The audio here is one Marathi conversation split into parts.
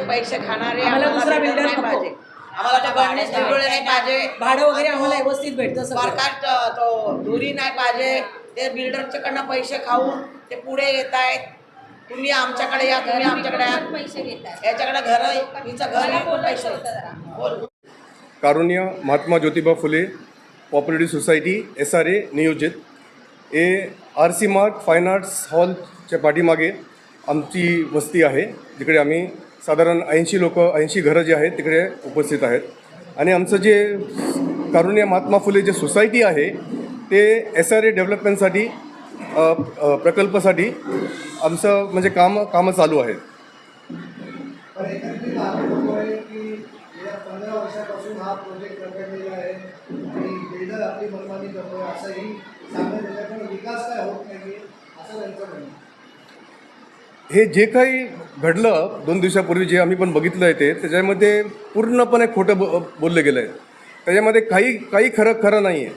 पाहिजे, पैसे खाणारे आम्हाला दुसरा बिल्डर नाही नको. पाहिजे. आम्हाला तो गणेश बिल्डर नाही पाहिजे, भाडं वगैरे आम्हाला व्यवस्थित भेटतं सगळं. सरकार तो धुरी नाही पाहिजे. ते बिल्डरच्याकडनं पैसे खाऊन ते पुढे येत आहेत. तुम्ही आमच्याकडे या, तुम्ही आमच्याकडे या, पैसे घेतात. याच्याकडे घर हिचं घर विकून पैसे बोल. कारुण्य Mahatma Jyotiba Phule cooperative society SRA नियोजित RC मार्ट फाईन आर्ट्स हॉलच्या पाठीमागे आमची वस्ती आहे, जिकडे आम्ही साधारण 80 लोक 80 घरं जे आहेत तिकडे उपस्थित आहेत. आणि आमचं जे कारुण्य महात्मा फुले जे सोसायटी आहे ते SRA डेव्हलपमेंटसाठी प्रकल्पासाठी आमचं म्हणजे कामं चालू आहेत. 15 वर्षापासून हा प्रोजेक्ट रखडलेला आहे आणि बिल्डर आपली मनमानी करतो असंही सांगत होतं, पण विकास काय होत नाही असं त्यांचं म्हणणं. हे जे काही घडलं 2 दिवसापूर्वी जे आम्ही पण बघितलं आहे ते त्याच्यामध्ये पूर्णपणे खोटं बोललं गेलं आहे. त्याच्यामध्ये काही खरं नाही आहे.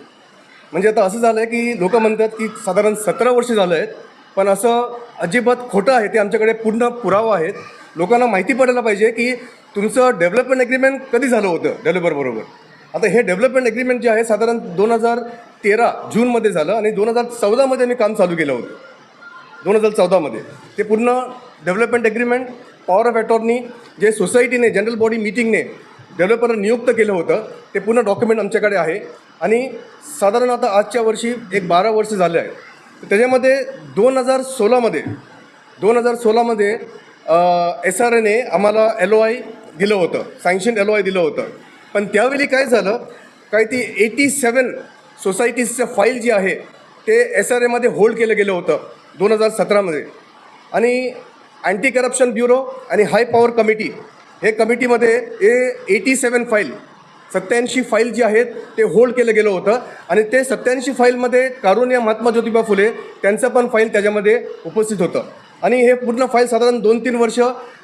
म्हणजे आता असं झालं आहे की लोक म्हणतात की साधारण 17 वर्ष झालं आहेत, पण असं अजिबात खोटं आहे. ते आमच्याकडे पूर्ण पुरावा आहेत. लोकांना माहिती पडायला पाहिजे की तुमचं डेव्हलपमेंट ॲग्रीमेंट कधी झालं होतं डेव्हलपरबरोबर. आता हे डेव्हलपमेंट ॲग्रीमेंट जे आहे साधारण 2013 जूनमध्ये झालं आणि 2014मध्ये मी काम चालू केलं होतं. 2014मध्ये ते पूर्ण development agreement power of attorney जे सोसायटीने जनरल बॉडी मीटिंगने डेव्हलपरला नियुक्त केलं होतं ते पूर्ण डॉक्युमेंट आमच्याकडे आहे. आणि साधारण आता आजच्या वर्षी 12 वर्ष झाले आहे. तर त्याच्यामध्ये 2016मध्ये SRAने आम्हाला LOI दिलं होतं, सँक्शन LOI दिलं होतं. पण त्यावेळी काय झालं, काय ती 87 सोसायटीजचं फाईल जी आहे ते SRAमध्ये होल्ड केलं गेलं होतं 2017मध्ये. आणि अँटी करप्शन ब्युरो आणि हाय पॉवर कमिटी हे कमिटीमध्ये 87 फाईल 87 फाईल जी आहेत ते होल्ड केलं गेलं होतं. आणि ते 87 फाईलमध्ये कारुण्य महात्मा ज्योतिबा फुले त्यांचं पण फाईल त्याच्यामध्ये उपस्थित होतं. आणि हे पूर्ण फाईल साधारण 2-3 वर्ष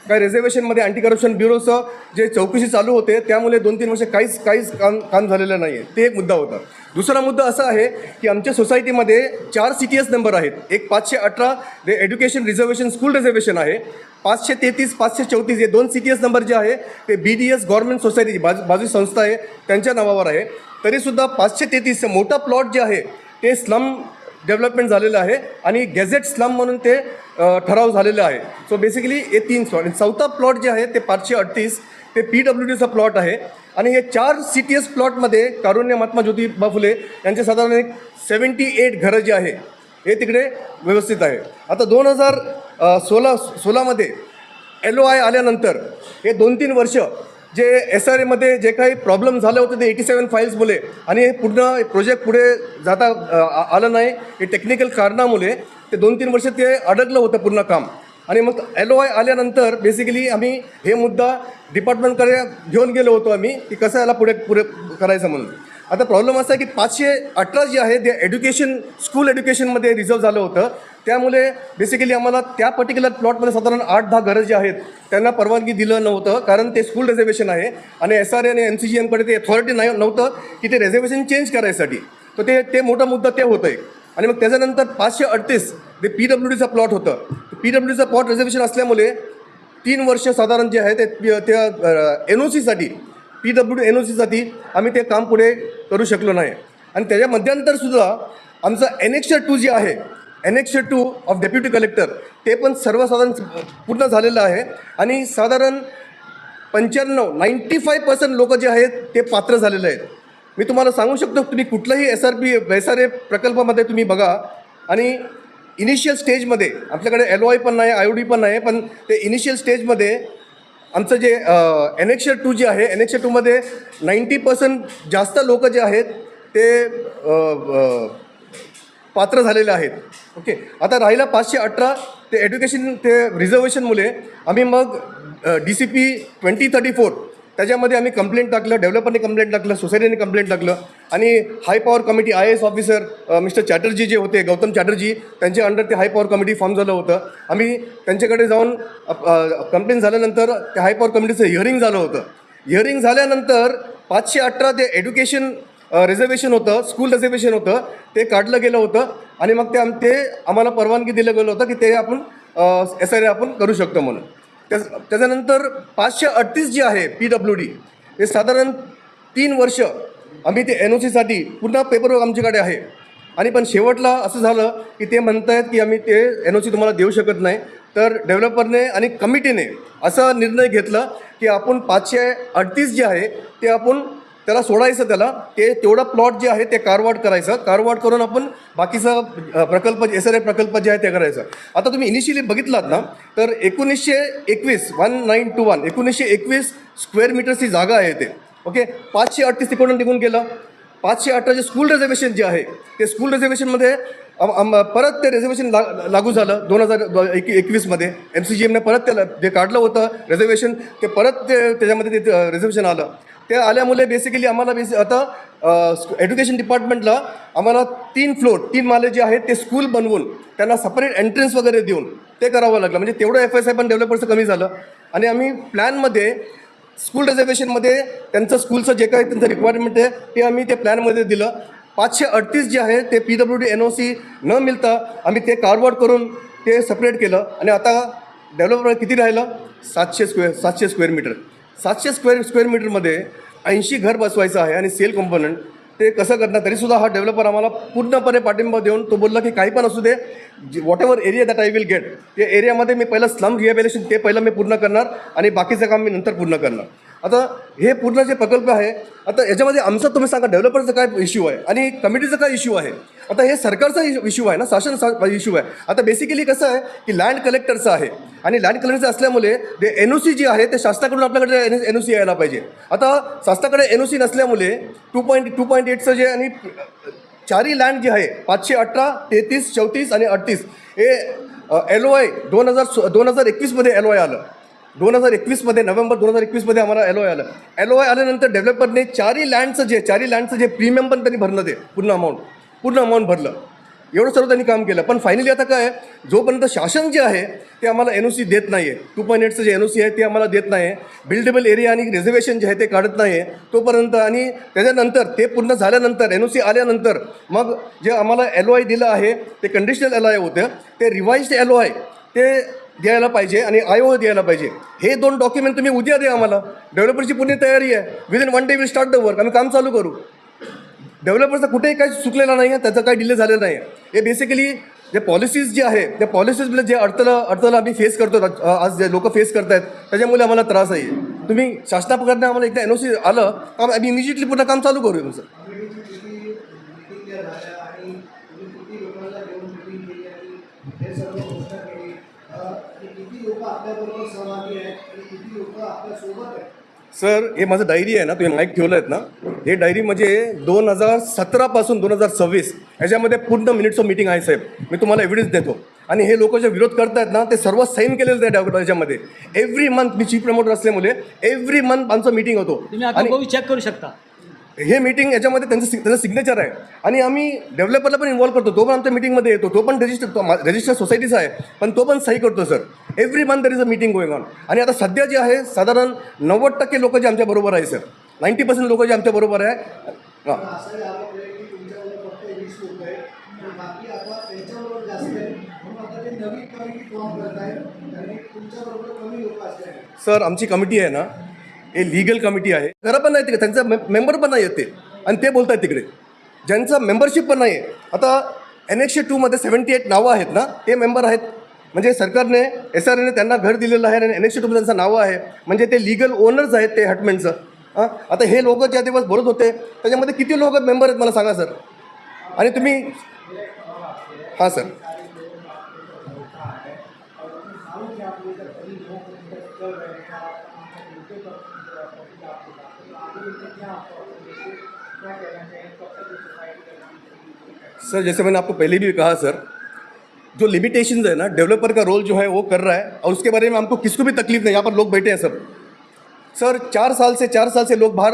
काय रिझर्वेशनमध्ये अँटी करप्शन ब्युरोचं जे चौकशी चालू होते त्यामुळे 2-3 वर्ष काहीच काम झालेलं नाही आहे. ते एक मुद्दा होता. दुसरा मुद्दा असा आहे की आमच्या सोसायटीमध्ये 4 CTS नंबर आहेत. एक 518 जे एज्युकेशन रिझर्वेशन स्कूल रिझर्वेशन आहे. 533 534 हे 2 CTS नंबर जे आहे ते BDS गव्हर्नमेंट सोसायटी बाजू संस्था आहे त्यांच्या नावावर आहे. तरीसुद्धा 533 मोठा प्लॉट जे आहे ते स्लम डेव्हलपमेंट झालेलं आहे आणि गॅझेट स्लम म्हणून ते ठराव झालेलं आहे. सो बेसिकली हे 3 प्लॉट. चौथा प्लॉट जे आहे ते 538 ते PWDचा प्लॉट आहे. आणि हे 4 CTS प्लॉटमध्ये कारुण्य महात्मा ज्योतिबा फुले यांचे साधारण एक 78 घरं जे आहे हे तिकडे व्यवस्थित आहे. आता 2016मध्ये LOI आल्यानंतर हे 2-3 वर्ष जे SRAमध्ये जे काही प्रॉब्लेम झालं होतं ते 87 फाईल्समुळे आणि हे पूर्ण प्रोजेक्ट पुढे जाता आलं नाही. हे टेक्निकल कारणामुळे ते 2-3 वर्ष ते अडकलं होतं पूर्ण काम. आणि मग LOI आल्यानंतर बेसिकली आम्ही हे मुद्दा डिपार्टमेंटकडे घेऊन गेलो होतो आम्ही की कसं याला पुढे करायचं म्हणून. आता प्रॉब्लेम असा आहे की 518 जे आहे ते स्कूल एज्युकेशनमध्ये रिझर्व झालं होतं. त्यामुळे बेसिकली आम्हाला त्या पर्टिक्युलर प्लॉटमध्ये साधारण 8-10 घरं जे आहेत त्यांना परवानगी दिलं नव्हतं, कारण ते स्कूल रिझर्वेशन आहे आणि SRA आणि MCGMकडे ते अथॉरिटी नव्हतं की ते रिझर्वेशन चेंज करायसाठी. तर ते मोठा मुद्दा ते होतं एक. आणि मग त्याच्यानंतर 538 ते PWDचा प्लॉट होतं. PWDचा प्लॉट रिझर्वेशन असल्यामुळे 3 वर्ष साधारण जे आहे ते त्या NOCसाठी NOCसाठी आम्ही ते काम पुढे करू शकलो नाही. आणि त्याच्या मध्यंतरसुद्धा आमचं Annexure 2 जे आहे Annexure 2 ऑफ डेप्युटी कलेक्टर ते पण सर्वसाधारण पूर्ण झालेलं आहे. आणि साधारण 95% लोक जे आहेत ते पात्र झालेले आहेत. मी तुम्हाला सांगू शकतो तुम्ही कुठलाही SRA प्रकल्पामध्ये तुम्ही बघा आणि इनिशियल स्टेजमध्ये आपल्याकडे LOI पण नाही, IOD पण नाही, पण ते इनिशियल स्टेजमध्ये आमचं जे Annexure 2 जे आहे Annexure 2मध्ये 90% जास्त लोक जे आहेत ते पात्र झालेले आहेत. ओके. आता राहिला 518 ते एज्युकेशन ते रिझर्वेशनमुळे आम्ही मग DCP 2034 त्याच्यामध्ये आम्ही कंप्लेंट टाकलं, डेव्हलपरने कंप्लेंट टाकलं, सोसायटीने कंप्लेंट टाकलं. आणि high power committee IAS officer mister Chatterjee जे होते, गौतम चॅटर्जी, त्यांच्या अंडर ते हाय पॉवर कमिटी फॉर्म झालं होतं. आम्ही त्यांच्याकडे जाऊन कंप्लेंट झाल्यानंतर त्या हाय पॉवर कमिटीचं हिअरिंग झालं होतं. हिअरिंग झाल्यानंतर 518 ते एज्युकेशन रिझर्वेशन होतं, स्कूल रिझर्वेशन होतं, ते काढलं गेलं होतं. आणि मग ते आम्हाला परवानगी दिलं गेलं होतं की ते आपण SRA आपण करू शकतो म्हणून. त्याच्यानंतर 538 जे आहे PWD हे साधारण 3 वर्ष आम्ही ते NOCसाठी पुन्हा पेपरवर्क आमच्याकडे आहे. आणि पण शेवटला असं झालं की ते म्हणत आहेत की आम्ही ते NOC तुम्हाला देऊ शकत नाही. तर डेव्हलपरने आणि कमिटीने असा निर्णय घेतला की आपण 538 जे आहे ते आपण त्याला सोडायचं, त्याला ते तेवढा प्लॉट जे आहे ते कारवाड करायचं, कारवाड करून आपण बाकीचा प्रकल्प SRA प्रकल्प जे आहे ते करायचं. आता तुम्ही इनिशियली बघितलात ना तर 1921 स्क्वेअर मीटर्सची जागा आहे ते. ओके, 538 तिकडून निघून गेलं. 518 स्कूल रिझर्वेशन जे आहे ते स्कूल रिझर्वेशनमध्ये परत ते रिझर्वेशन लागू झालं 2021मध्ये. MCGMने परत त्याला जे काढलं होतं रिझर्वेशन ते परत त्याच्यामध्ये ते रिझर्वेशन आलं. ते आल्यामुळे बेसिकली आम्हाला आता एज्युकेशन डिपार्टमेंटला आम्हाला 3 माले जे आहेत ते स्कूल बनवून त्यांना सपरेट एंट्रन्स वगैरे देऊन ते करावं लागलं. म्हणजे तेवढं FSI पण डेव्हलपरचं कमी झालं. आणि आम्ही प्लॅनमध्ये स्कूल रिझर्वेशनमध्ये त्यांचं स्कूलचं जे काही त्यांचं रिक्वायरमेंट आहे ते आम्ही ते प्लॅनमध्ये दिलं. 538 जे आहे ते PWD NOC न मिळता आम्ही ते कारवाड करून ते सपरेट केलं. आणि आता डेव्हलपर किती राहिलं 700 स्क्वेअर मीटर. 700 स्क्वेअर मीटरमध्ये 80 घर बसवायचं आहे आणि सेल कॉम्पोनंट ते कसं करणार. तरीसुद्धा हा डेव्हलपर आम्हाला पूर्णपणे पाठिंबा देऊन तो बोलला की काही पण असू दे, whatever area that I will get, त्या एरियामध्ये मी पहिलं स्लम रिहॅबिलिटेशन ते पहिलं मी पूर्ण करणार आणि बाकीचं काम मी नंतर पूर्ण करणार. आता हे पूर्ण जे प्रकल्प आहे, आता याच्यामध्ये आमचा तुम्ही सांगा डेव्हलपरचा काय इश्यू आहे आणि कमिटीचा काय इश्यू आहे. आता हे सरकारचा इश्यू आहे ना, शासन इश्यू आहे. आता बेसिकली कसं आहे की लँड कलेक्टरचं आहे आणि लँड कलेक्टरचं असल्यामुळे ते NOC जे आहे ते शासनाकडून आपल्याकडे NOC यायला पाहिजे. आता शासनाकडे NOC नसल्यामुळे 2.8चं जे आणि 4 लँड जे आहे 518, 33, 34 आणि 38 हे LOI 2021मध्ये LOI आलं. 2021मध्ये नोव्हेंबर 2021मध्ये आम्हाला LOI आलं. LOI आल्यानंतर डेव्हलपरने 4 लँडचं जे प्रीमियम पण त्यांनी भरलं, ते पूर्ण अमाऊंट भरलं. एवढं सर्व त्यांनी काम केलं. पण फायनली आता काय आहे, जोपर्यंत शासन जे आहे ते आम्हाला NOC देत नाही आहे, 2.8चं जे NOC आहे ते आम्हाला देत नाही आहे, बिल्डेबल एरिया आणि रिझर्वेशन जे आहे ते काढत नाही आहे तोपर्यंत. आणि त्याच्यानंतर ते पूर्ण झाल्यानंतर NOC आल्यानंतर मग जे आम्हाला LOI दिलं आहे ते कंडिशनल LOI होतं, ते रिवाइज्ड LOI ते द्यायला पाहिजे आणि IO द्यायला पाहिजे. हे 2 डॉक्युमेंट तुम्ही उद्या द्या आम्हाला. डेव्हलपरची पूर्ण तयारी आहे. Within 1 day will start the work. आम्ही काम चालू करू. डेव्हलपरचं कुठेही काही चुकलेलं नाही आहे, त्याचं काही डिले झालेलं नाही आहे. हे बेसिकली जे पॉलिसीज जे आहे त्या पॉलिसीजला जे अडथळा आम्ही फेस करतो, आज जे लोक फेस करत आहेत त्याच्यामुळे आम्हाला त्रास आहे. तुम्ही शासनाकडनं आम्हाला एकदा NOC आलं का आम्ही इमिजिएटली पूर्ण काम चालू करू. तुमचं सर, हे माझं डायरी आहे ना, तुम्ही माईक ठेवलं आहेत ना, हे डायरी म्हणजे 2017 पासून 2026 याच्यामध्ये पूर्ण मिनिट्स ऑफ मीटिंग आहे साहेब. मी तुम्हाला एव्हिडन्स देतो. आणि हे लोक जे विरोध करतायत ना ते सर्व साईन केलेलं आहे त्याच्यामध्ये. एव्हरी मंथ मी चीफ प्रमोटर असल्यामुळे एव्हरी मंथ आमचं मीटिंग होतो. तुम्ही चेक करू शकता. हे मीटिंग याच्यामध्ये त्यांचं सिग्नेचर आहे. आणि आम्ही डेव्हलपरला पण इन्व्हॉल्व करतो. तो पण आमच्या मीटिंगमध्ये येतो. तो पण रजिस्टर सोसायटीचा आहे, पण तो पण सही करतो sir. Every month there is a meeting going on. आणि आता सध्या जे आहे साधारण 90% लोक जे आमच्याबरोबर आहे सर, 90% लोक जे आमच्याबरोबर आहे. हां, सर आमची कमिटी आहे ना हे लीगल कमिटी आहे. खरं पण नाही तिकडे त्यांचा मेंबर पण नाही आहेत ते, आणि ते बोलत आहेत तिकडे ज्यांचं मेंबरशिप पण नाही आहे. आता Annex 2मध्ये 78 नावं आहेत ना, ते मेंबर आहेत. म्हणजे सरकारने SRAने त्यांना घर दिलेलं आहे आणि Annex 2मध्ये त्यांचं नावं आहे, म्हणजे ते लीगल ओनर्स आहेत ते हटमेंटचं. आता हे लोक ज्या दिवस बोलत होते त्याच्यामध्ये किती लोक मेंबर आहेत मला सांगा सर. आणि तुम्ही हां सर, सर जैसे मैंने आपको पहले भी कहा सर, जो लिमिटेशंस है ना, डेवलपर का रोल जो है वो कर रहा है, और उसके बारे में हमको किसको भी तकलीफ नहीं. यहाँ पर लोग बैठे हैं सब सर, 4 साल से लोग बाहर,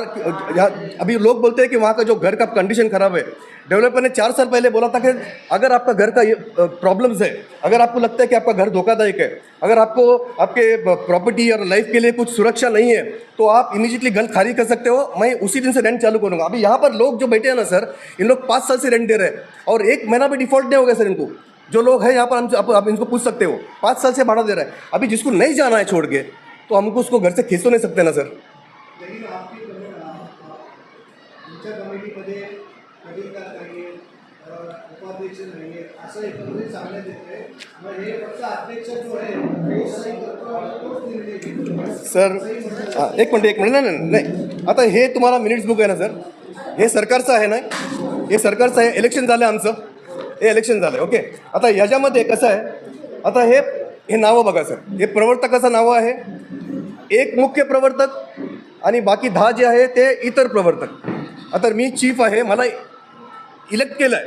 अभी लोग बोलते हैं कि वहाँ का जो घर का कंडीशन ख़राब है. डेवलपर ने 4 साल पहले बोला था कि अगर आपका घर का ये प्रॉब्लम्स है, अगर आपको लगता है कि आपका घर धोखादायक है, अगर आपको आपके प्रॉपर्टी और लाइफ के लिए कुछ सुरक्षा नहीं है, तो आप इमीडिएटली घर खाली कर सकते हो. मैं उसी दिन से रेंट चालू करूँगा. अभी यहाँ पर लोग जो बैठे हैं ना सर, इन लोग 5 साल से रेंट दे रहे हैं और 1 महीना भी डिफॉल्ट नहीं होगा सर इनको. जो लोग हैं यहाँ पर हम आप इनको पूछ सकते हो, 5 साल से भाड़ा दे रहा है, अभी जिसको नहीं जाना है छोड़ के तो हमको उसको घर से खींच तो नहीं सकते ना सर। लेकिन आपकी तुमच्या कमिटीमध्ये अधिकार नाही आहे, उपाध्यक्ष नाही आहे, असं एकंदरीत सांगण्यात येतंय. मग हे फक्त अध्यक्ष जो आहे तो सही करतो आणि तोच निर्णय घेतो. सर एक मिनिट नाही, आता हे तुम्हाला मिनिट्स बुक आहे ना सर, हे सरकारचं आहे ना, हे सरकारचं आहे. इलेक्शन झालं आमचं, हे इलेक्शन झालं ओके. आता याच्यामध्ये कसं आहे, आता हे नावं बघा सर, हे प्रवर्तकाचं नावं आहे, एक मुख्य प्रवर्तक आणि बाकी 10 जे आहे ते इतर प्रवर्तक. आता मी चीफ आहे, मला इलेक्ट केलं आहे,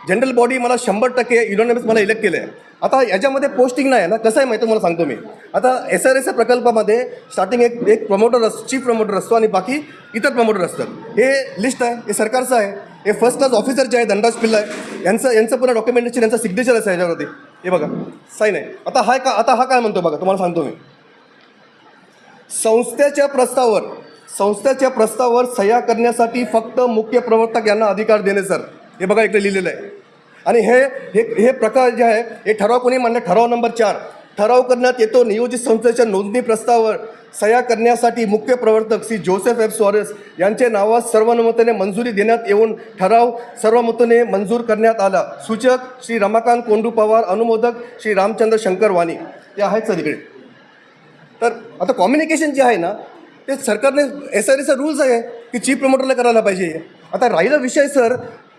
जनरल बॉडी मला 100% युनॉनिमस मला इलेक्ट केलं आहे. आता याच्यामध्ये पोस्टिंग नाही आहे ना, कसं आहे माहिती मला सांगतो मी. आता SRS प्रकल्पामध्ये स्टार्टिंग एक प्रमोटर चीफ प्रमोटर असतो आणि बाकी इतर प्रमोटर असतात. हे लिस्ट आहे, हे सरकारचं आहे. हे फर्स्ट क्लास ऑफिसर जे आहे धनराज पिल्ला आहे, यांचं पुन्हा डॉक्युमेंटेशन, यांचं सिग्नेचर असं याच्यावरती, हे बघा साईन आहे. आता हा काय म्हणतो बघा, तुम्हाला सांगतो मी. संस्थेच्या प्रस्तावावर सह्या करण्यासाठी फक्त मुख्य प्रवर्तक यांना अधिकार देणे सर, हे बघा इकडे लिहिलेलं आहे. आणि हे प्रकार जे आहे हे ठराव कोणी मांडला, ठराव नंबर 4, ठराव करण्यात येतो नियोजित संस्थेच्या नोंदणी प्रस्तावावर सह्या करण्यासाठी मुख्य प्रवर्तक श्री जोसेफ एफ सोरेस यांचे नावास सर्वानुमतेने मंजुरी देण्यात येऊन ठराव सर्वानुमतेने मंजूर करण्यात आला. सूचक श्री रमाकांत कोंडू पवार, अनुमोदक श्री रामचंद्र शंकर वाणी, ते आहेत सर इकडे. तर आता कम्युनिकेशन जे आहे ना ते सरकारने SRSचा रूल्स आहे की चीफ प्रमोटरला करायला पाहिजे. आता राहिला विषय सर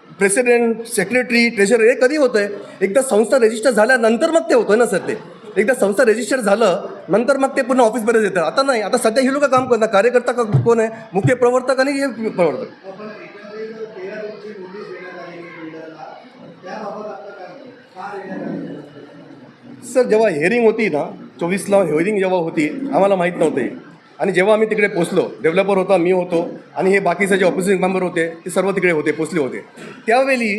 प्रेसिडेंट, सेक्रेटरी, ट्रेझरर, हे कधी होतं आहे, एकदा संस्था रजिस्टर झाल्यानंतर मग ते होतं ना सर. ते एकदा संस्था रजिस्टर झालं नंतर मग ते पुन्हा ऑफिसमध्ये येतं. आता नाही, आता सध्या हे लोक काम करतात, कार्यकर्ता कोण आहे, मुख्य प्रवर्तक आणि हे प्रवर्तक. आपण एकंदरीत 13 रोजी नोटीस देण्यात आलेली बिल्डरला, त्याबाबत आपलं काय म्हणणं? का देण्यात आली? सर जेव्हा हिअरिंग होती ना 24ला हिअरिंग जेव्हा होती आम्हाला माहीत नव्हते. आणि जेव्हा आम्ही तिकडे पोचलो, डेव्हलपर होता, मी होतो आणि हे बाकीचे जे ऑपोजिशन मेंबर होते ते सर्व तिकडे होते, पोचले होते. त्यावेळी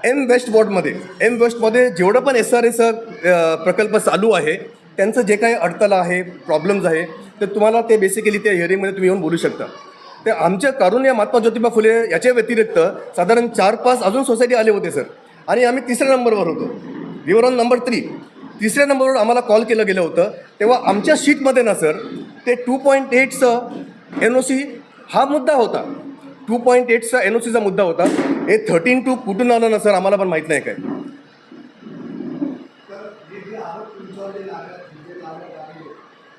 एम वेस्ट वॉर्डमध्ये जेवढं पण SRS प्रकल्प चालू आहे त्यांचं जे काही अडथळा आहे, प्रॉब्लेम्स आहे, तर तुम्हाला ते बेसिकली त्या हिअरिंगमध्ये तुम्ही येऊन बोलू शकता. ते आमच्या कारुण्या महात्मा ज्योतिबा फुले याच्या व्यतिरिक्त साधारण 4-5 अजून सोसायटी आले होते सर. आणि आम्ही 3ऱ्या नंबरवर होतो, वी वर ऑन नंबर 3. 3ऱ्या नंबरवर आम्हाला कॉल केलं गेलं होतं. तेव्हा आमच्या शीटमध्ये ना सर ते 2.8चं NOC हा मुद्दा होता, 2.8चा NOCचा मुद्दा होता. हे 13-2 कुठून आलं ना सर आम्हाला पण माहीत नाही काय. तर जे आरोप तुमच्यावर जे लावण्यात आले,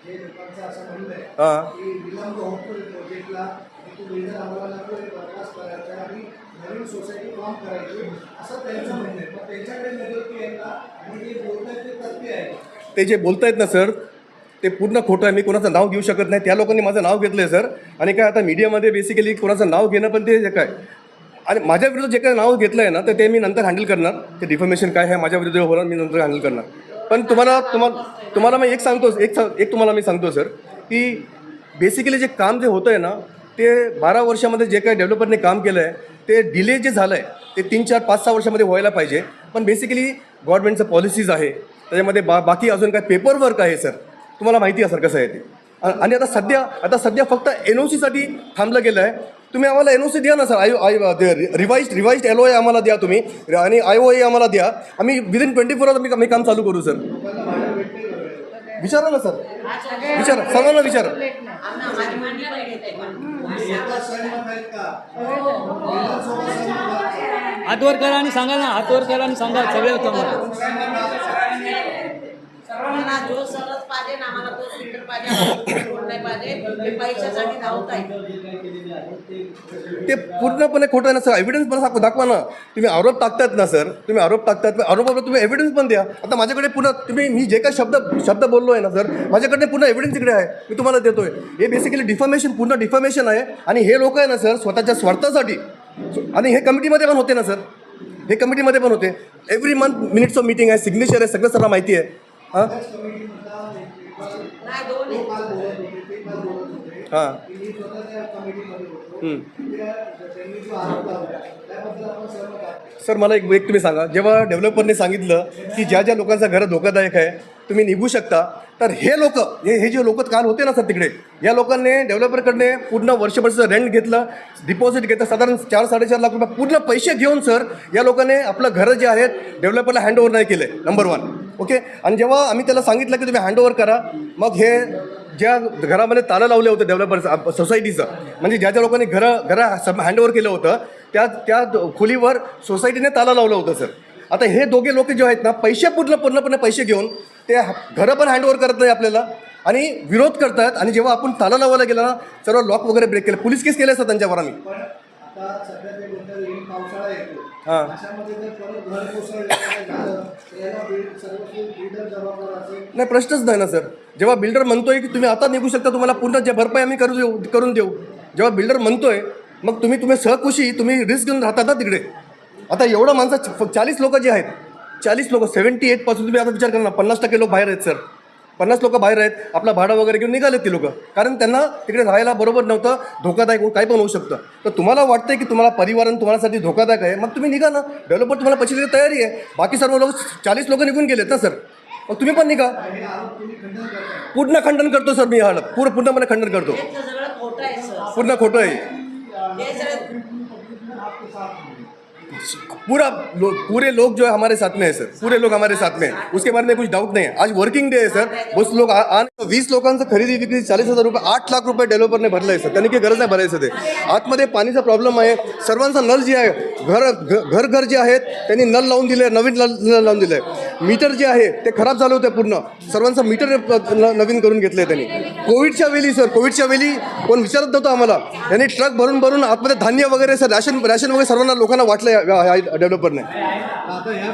जे लोकांचं असं म्हणणं आहे हां की विलंब होतोय प्रोजेक्टला, की तो बिल्डर आम्हाला नको हे बरखास्त करायचा आणि नवीन सोसायटी फॉर्म करायची, असं त्यांचं म्हणणं आहे. मग त्यांच्याकडे निरोप यायला आणि जे बोलत आहेत ते तथ्य आहे. ते जे बोलत आहेत ना सर ते पूर्ण खोटं आहे. मी कोणाचं नाव घेऊ शकत नाही. त्या लोकांनी माझं नाव घेतलं आहे सर. आणि काय आता मीडियामध्ये बेसिकली कोणाचं नाव घेणं पण ते जे काय, आणि माझ्या विरुद्ध जे काय नाव घेतलं आहे ना तर ते मी नंतर हँडल करणार. ते डिफॉर्मेशन काय आहे माझ्या विरुद्ध होणार, मी नंतर हँडल करणार. पण तुम्हाला मी एक तुम्हाला मी सांगतो सर की बेसिकली जे काम जे होतं आहे ना ते 12 वर्षामध्ये जे काही डेव्हलपरने काम केलं आहे ते डिले जे झालं आहे ते 3-4-5-6 वर्षामध्ये व्हायला पाहिजे. पण बेसिकली गव्हर्नमेंटचं पॉलिसीज आहे त्याच्यामध्ये, बाकी अजून काय पेपर वर्क आहे सर, तुम्हाला माहिती आहे सर कसं आहे ते. आणि आता सध्या फक्त NOCसाठी थांबलं गेलं आहे. तुम्ही आम्हाला NOC द्या ना सर, रिवाइज्ड LOA आम्हाला द्या तुम्ही आणि IOA आम्हाला द्या. आम्ही विदिन 24 आवर्स आम्ही काम चालू करू सर. विचारा ना सर, विचारा, सर्वांना विचारा. हातवर करा आणि सांगा ना, हातवर करा आणि सांगा, सगळे होतं. सर्वांना जो सरस पाहिजे ना, आम्हाला तो स्पीकर पाहिजे, आम्हाला कोण नाही पाहिजे, ते पैशासाठी धावत आहे. ते पूर्णपणे खोटं आहे ना सर. एव्हिडन्स पण दाखवा ना. तुम्ही आरोप टाकतात ना सर, तुम्ही आरोप टाकतात, आरोपावर तुम्ही एव्हिडन्स पण द्या. आता माझ्याकडे पुन्हा मी जे काही शब्द बोललो आहे ना सर, माझ्याकडे पुन्हा एव्हिडन्स इकडे आहे, मी तुम्हाला देतोय. हे बेसिकली पूर्ण डिफॉर्मेशन आहे. आणि हे लोक आहे ना सर स्वतःच्या स्वार्थासाठी, आणि हे कमिटीमध्ये पण होते ना सर, हे कमिटीमध्ये पण होते. Every month minutes of meeting आहे, सिग्नेचर आहे, सगळं सर्व माहिती आहे. हां नाही, दोन हां सर मला एक तुम्ही सांगा, जेव्हा डेव्हलपरने सांगितलं की ज्या लोकांचा घरं धोकादायक आहे तुम्ही निघू शकता. तर हे लोक हे जे लोक काल होते ना सर तिकडे, या लोकांनी डेव्हलपरकडे पूर्ण वर्षभरचं रेंट घेतलं, डिपॉझिट घेतलं, साधारण 4-4.5 लाख रुपये पूर्ण पैसे घेऊन सर या लोकांनी आपलं घरं जे आहेत डेव्हलपरला हँडओव्हर नाही केले. नंबर 1. ओके. आणि जेव्हा आम्ही त्याला सांगितलं की तुम्ही हँडओव्हर करा, मग हे ज्या घरामध्ये ताला लावले होते डेव्हलपर सोसायटीचं, म्हणजे ज्या ज्या लोकांनी घरं हँडओव्हर केलं होतं त्या खोलीवर सोसायटीने ताला लावलं होतं सर. आता हे दोघे लोक जे आहेत ना, पैसे पूर्णपणे पैसे घेऊन ते घरं पण हँडओव्हर करत नाही आपल्याला आणि विरोध करतात. आणि जेव्हा आपण ताला लावायला गेला ना, सर्व लॉक वगैरे ब्रेक केले, पोलीस केस केले सर त्यांच्यावर आम्ही. पण आता सध्या ते म्हणतात येईल पावसाळा येतो, हां. अशामध्ये जर परत घर कोसळलं झालं तर याला सर्व बिल्डर जबाबदार असेल. नाही, प्रश्नच नाही ना सर. जेव्हा बिल्डर म्हणतोय की तुम्ही आता निघू शकता, तुम्हाला पूर्ण जे भरपाई आम्ही करून देऊ, जेव्हा बिल्डर म्हणतोय, मग तुम्ही सहकुशी तुम्ही रिस्क घेऊन राहतात ना तिकडे. आता एवढं माणसं 40 लोक जे आहेत, 40 लोक 78% तुम्ही आता विचार करा ना, 50% लोक बाहेर आहेत सर. 50 लोक बाहेर आहेत, आपला भाडं वगैरे घेऊन निघालेत ती लोक, कारण त्यांना तिकडे राहायला बरोबर नव्हतं, धोकादायक काही पण होऊ शकतं. तर तुम्हाला वाटतंय की तुम्हाला परिवार तुम्हासाठी धोकादायक आहे, मग तुम्ही निघा ना. डेव्हलपर तुम्हाला पैसे द्यायची तयारी आहे. बाकी सर्व लोक 40 लोक निघून गेलेत ना सर, मग तुम्ही पण निघा. पूर्ण खंडन करतो सर मी, हा पूर्णपणे खंडन करतो. हे सगळं खोटं आहे सर. पूर्ण खोटं आहे. हे सगळं पूरे लोग जो है हमारे साथ में है सर, पूरे लोग हमारे साथ में है, उसके बारे में कुछ डाउट नहीं है. आज वर्किंग डे है सर. बस लोग 20 लोकांचं खरेदी विक्री 40,000 रुपये 8 लाख रुपये डेव्हलपरने भरलं आहे सर. त्यांनी काही गरज नाही भरायचं. ते आतमध्ये पाणीचा प्रॉब्लेम आहे. सर्वांचा नल जे आहे, घर जे आहेत त्यांनी नल लावून दिले, नवीन नल लावून दिले. मीटर जे आहे ते खराब झालं होतं पूर्ण, सर्वांचं मीटर नवीन करून घेतलं आहे त्यांनी. कोविडच्या वेळी कोण विचारत नव्हतं आम्हाला. त्यांनी ट्रक भरून आतमध्ये धान्य वगैरे सर, राशन वगैरे सर्वांना लोकांना वाटलं डेव्हलपरने. आता ह्या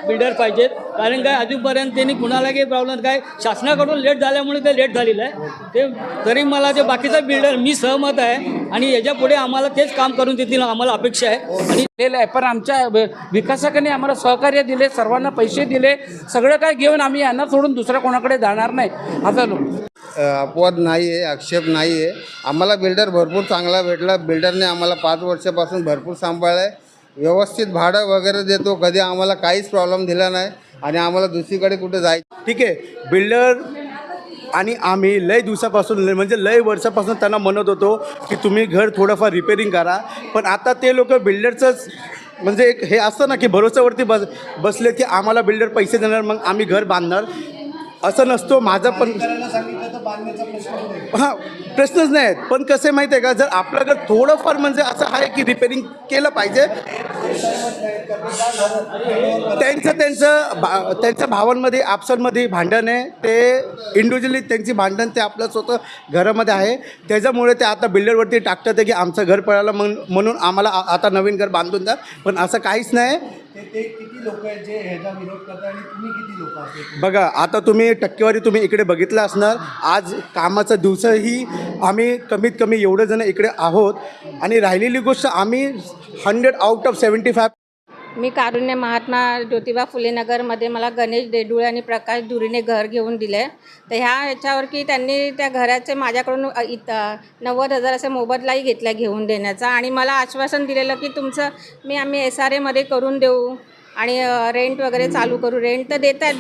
बिल्डर पाहिजेत, कारण काय अजूनपर्यंत त्यांनी कुणाला काही प्रॉब्लेम काय शासनाकडून लेट झाल्यामुळे ते लेट झालेलं आहे. ते तरी मला ते बाकीचा बिल्डर मी सहमत आहे आणि याच्या पुढे आम्हाला तेच काम करून देतील आम्हाला अपेक्षा आहे. आणि आहे, पण आमच्या विकासकांनी आम्हाला सहकार्य दिले, सर्वांना पैसे दिले, सगळं काय घेऊन आम्ही यांना सोडून दुसऱ्या कोणाकडे जाणार नाही. आता अपवाद नाही आहे, आक्षेप नाही आहे. आम्हाला बिल्डर भरपूर चांगला भेटला. बिल्डरने आम्हाला 5 वर्षापासून भरपूर सांभाळलं आहे. व्यवस्थित भाडं वगैरे देतो, कधी आम्हाला काहीच प्रॉब्लेम दिला नाही आणि आम्हाला दुसरीकडे कुठे जायचं. ठीक आहे. बिल्डर आणि आम्ही लय दिवसापासून म्हणजे लय वर्षापासून त्यांना म्हणत होतो की तुम्ही घर थोडंफार रिपेरिंग करा, पण आता ते लोक बिल्डरचंच म्हणजे एक हे असतं ना की भरोश्यावरती बसले की आम्हाला बिल्डर पैसे देणार मग आम्ही घर बांधणार, असं नसतो. माझं पण सांगितलं तर बांधण्याचा प्रश्न नाही. हां, प्रश्नच नाही आहेत. पण कसं माहिती आहे का, जर आपल्याकडे थोडंफार म्हणजे असं आहे की रिपेरिंग केलं पाहिजे. त्यांच्या भावांमध्ये आपसांमध्ये भांडण आहे, ते इंडिव्हिज्युअली त्यांची भांडण ते आपलं स्वतः घरामध्ये आहे. त्याच्यामुळे ते आता बिल्डरवरती टाकतात की आमचं घर पडायला म्हणून आम्हाला आता नवीन घर बांधून द्या, पण असं काहीच नाही. ते किती लोक आहेत जे ह्याचा विरोध करतात आणि तुम्ही किती लोक असेल? बघा, आता तुम्ही टक्केवारी तुम्ही इकडे बघितलं असणार. आज कामाचा दिवसही आम्ही कमीत कमी एवढे जण इकडे आहोत आणि राहिलेली गोष्ट आम्ही 100 आउट ऑफ 75. मी कारुण्य महात्मा ज्योतिबा फुले नगरमध्ये मला गणेश देडुळे आणि प्रकाश धुरीने घर घेऊन दिले. तर ह्याच्यावर की त्यांनी त्या घराचे माझ्याकडून 90,000 असे मोबदलाही घेतला घेऊन देण्याचा आणि मला आश्वासन दिलेलं की आम्ही SRAमध्ये करून देऊ आणि रेंट वगैरे चालू करू. रेंट तर देत आहेत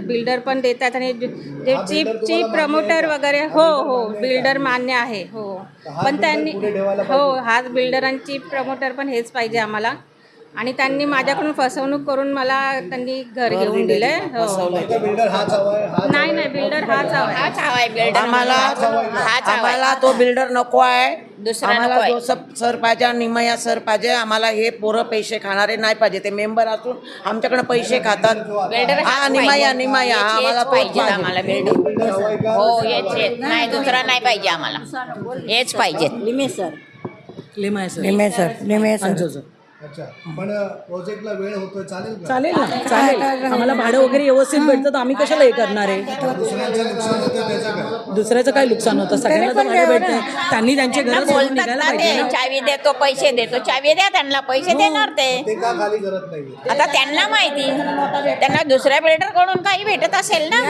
बिल्डर पण देत आहेत आणि जे चीप प्रमोटर वगैरे हो बिल्डर मान्य आहे हो, पण त्यांनी हाच बिल्डर आणि चीप प्रमोटर पण हेच पाहिजे आम्हाला. आणि त्यांनी माझ्याकडून फसवणूक करून त्यांनी घर घेऊन दिले. बिल्डर हाच हवाय. नाही बिल्डर हाच हवाय. आम्हाला तो बिल्डर नको आहे. आम्हाला जो सर पाहिजे आणि निमया सर पाहिजे. आम्हाला हे पोरं पैसे खाणारे नाही पाहिजे. ते मेंबर असून आमच्याकडे पैसे खातात. हा निमया आम्हाला पाहिजे. आम्हाला बिल्डर हो हेच नाही, दुसरा नाही पाहिजे आम्हाला, हेच पाहिजे. निमे सर. अच्छा, पण प्रोजेक्टला वेळ होतोय, चालेल का? चालेल. आम्हाला भाडं वगैरे व्यवस्थित भेटतं तर आम्ही कशाला हे करणार आहे. दुसऱ्यांचं नुकसान होतं त्याचं काय? दुसऱ्याचं काय नुकसान होतं, सगळ्यांना तर भाडं भेटतं. त्यांनी त्यांचे घर सोडून निघायला पाहिजे ना. चावी देतो, पैसे देतो, चावी द्या त्यांना, पैसे देणार ते. ते का खाली करत नाही? आता त्यांना माहिती, त्यांना दुसऱ्या बिल्डर कडून काही भेटत असेल ना.